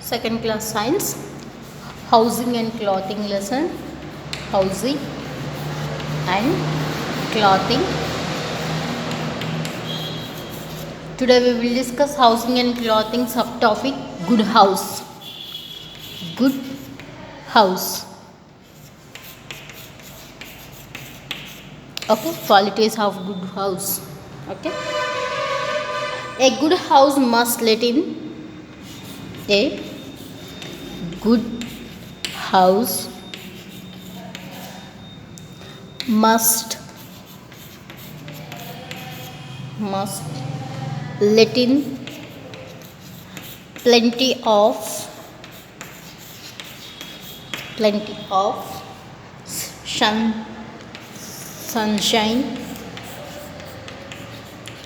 second class science, housing and clothing lesson. Housing and clothing. Today we will discuss housing and clothing subtopic good house. Good house. Okay, qualities of good house. Okay, a good house must let in. A good house must let in plenty of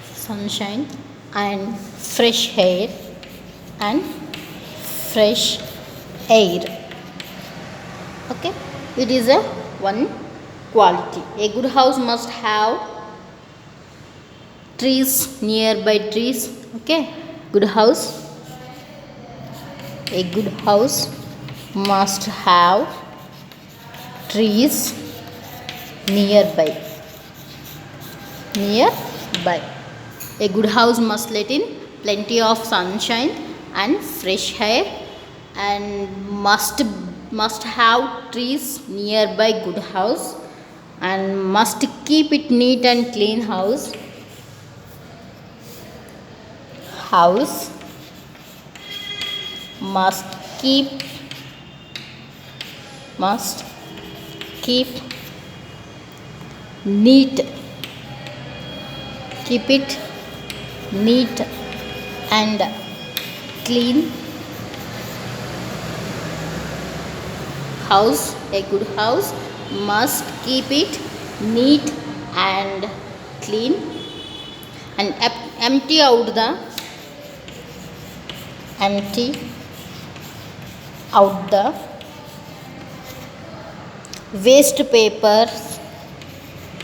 sunshine and fresh air Okay, it is a one quality. A good house must have trees, nearby trees. Okay, good house. A good house must have trees nearby. A good house must let in plenty of sunshine and fresh air and must have trees nearby good house and must keep it neat and clean house must keep it neat and clean house. A good house must keep it neat and clean and empty out the waste papers,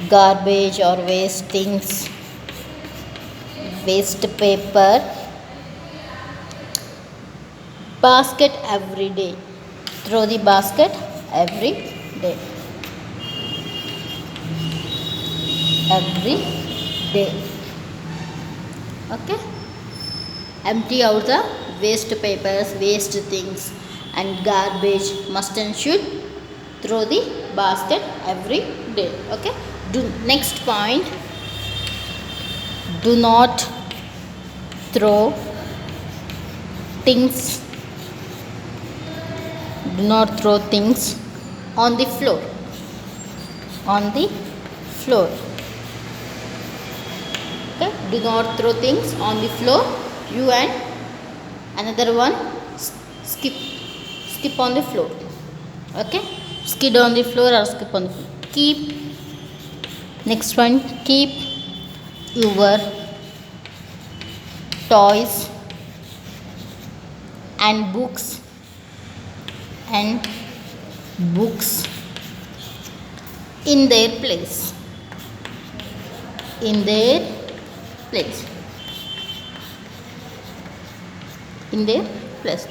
garbage or waste things. Waste paper basket every day. Throw the basket every day. Okay, empty out the waste papers, waste things and garbage must and should throw the basket every day. Okay, next point, do not throw things on the floor. Okay, do not throw things on the floor. You and another one skip on the floor. Okay, skid on the floor or skip on the floor. Next one, keep your toys and books in their place.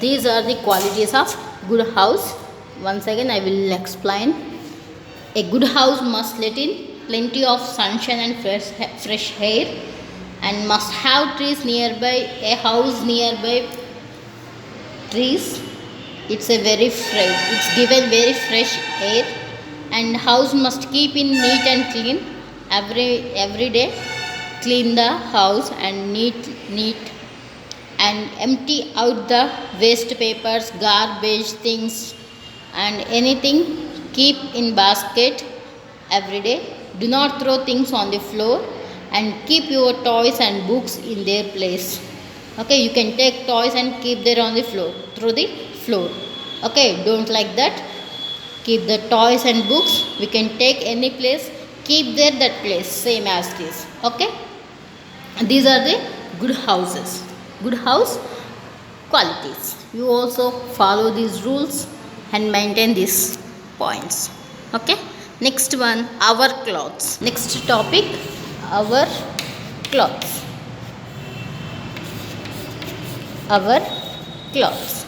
These are the qualities of good house. Once again I will explain. A good house must let in plenty of sunshine and fresh air and must have trees nearby. A house nearby trees, it's given very fresh air and house must keep in neat and clean every day. Clean the house and neat and empty out the waste papers, garbage things and anything. Keep in basket every day. Do not throw things on the floor and keep your toys and books in their place. Okay, you can take toys and keep them on the floor, through the floor. Okay, don't like that. Keep the toys and books, we can take any place, keep there that place same as this. Okay, these are the good house qualities. You also follow these rules and maintain these points. Okay, next one, our clothes. Next topic, our clothes. Our clothes.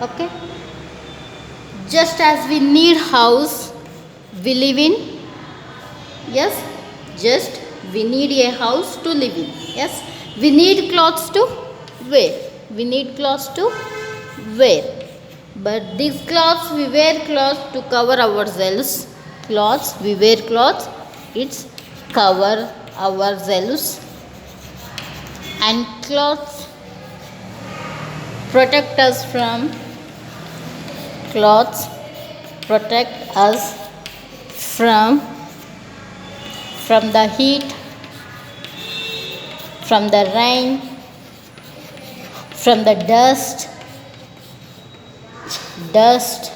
Okay, just as we need house we live in. Yes, just we need a house to live in. Yes, we need clothes to wear. We need clothes to wear. But these clothes, we wear clothes to cover ourselves. Clothes, we wear clothes, it's cover ourselves. And clothes protect us from, clothes protect us from the heat, from the rain, from the dust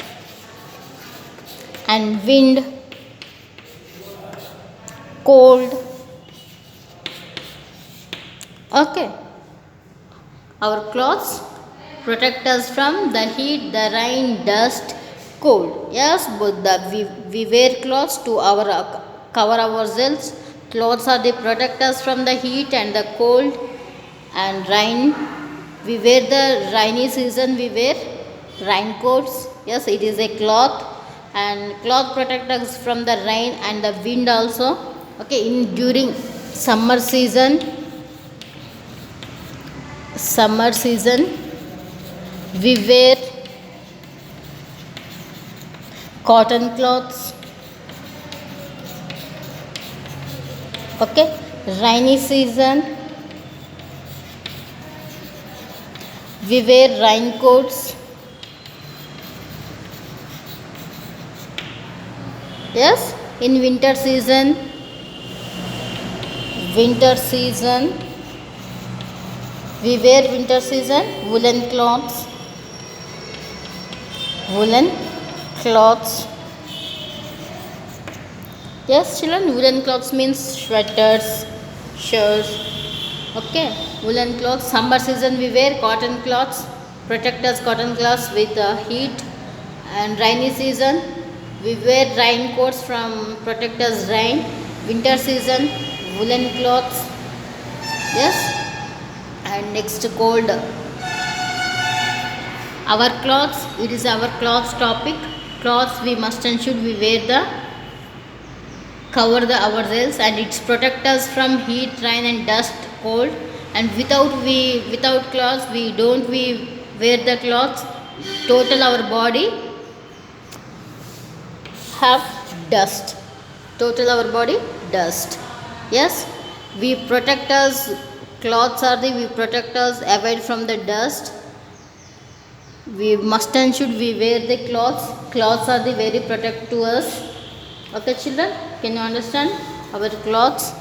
and wind, cold. Okay, our clothes protect us from the heat, the rain, dust, cold. Yes, but we wear clothes to our cover ourselves. Clothes are they protect us from the heat and the cold and rain. We wear the rainy season, we wear raincoats. Yes, it is a cloth, and cloth protect us from the rain and the wind also. Okay, in during summer season we wear cotton cloths. Okay, rainy season we wear raincoats. Yes, in winter season we wear winter season woolen cloths. Yes children, woolen cloths means sweaters, shirts. Okay, woolen cloths. Summer season we wear cotton cloths, protect us cotton cloths with heat. And rainy season we wear raincoats from protect us rain. Winter season woolen cloths. Yes, and next cold. Our clothes, it is our clothes topic. Clothes we must and should we wear the cover the ourselves, and it's protect us from heat, rain and dust, cold. And without clothes we don't we wear the clothes, total our body have dust. Yes, we protect us, clothes are the we protect us avoid from the dust. We must and should we wear the clothes are the very protect to us. Okay children, can you understand? Our clothes,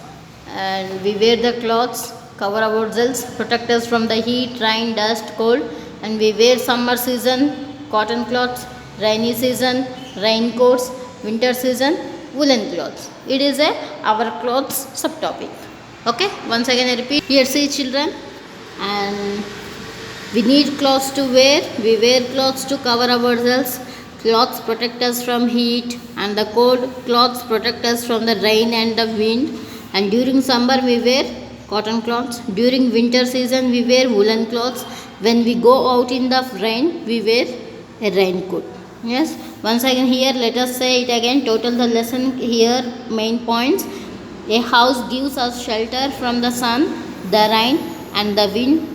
and we wear the clothes, cover ourselves, protect us from the heat, rain, dust, cold. And we wear summer season cotton cloths, rainy season raincoats, winter season woolen clothes. It is a our clothes subtopic. Okay, once again I repeat here, see children. And we need clothes to wear, we wear clothes to cover ourselves. Clothes protect us from heat and the cold. Clothes protect us from the rain and the wind. And during summer we wear cotton clothes. During winter season we wear woolen clothes. When we go out in the rain we wear a raincoat. Yes, once again here let us say it again, total the lesson here. Main points: a house gives us shelter from the sun, the rain and the wind.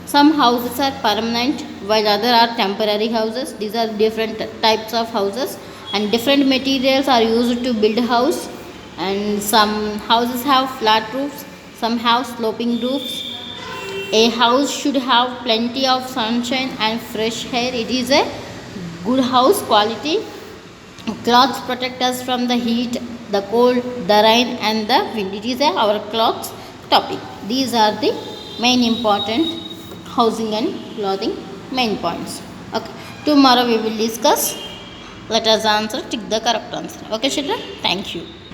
Some houses are permanent while other are temporary houses. These are different types of houses, and different materials are used to build a house. And some houses have flat roofs, some have sloping roofs. A house should have plenty of sunshine and fresh air. It is a good house quality. Clothes protect us from the heat, the cold, the rain and the wind. It is our clothes topic. These are the main important housing and clothing main points. Okay, tomorrow we will discuss. Let us answer, tick the correct answer. Okay children, thank you.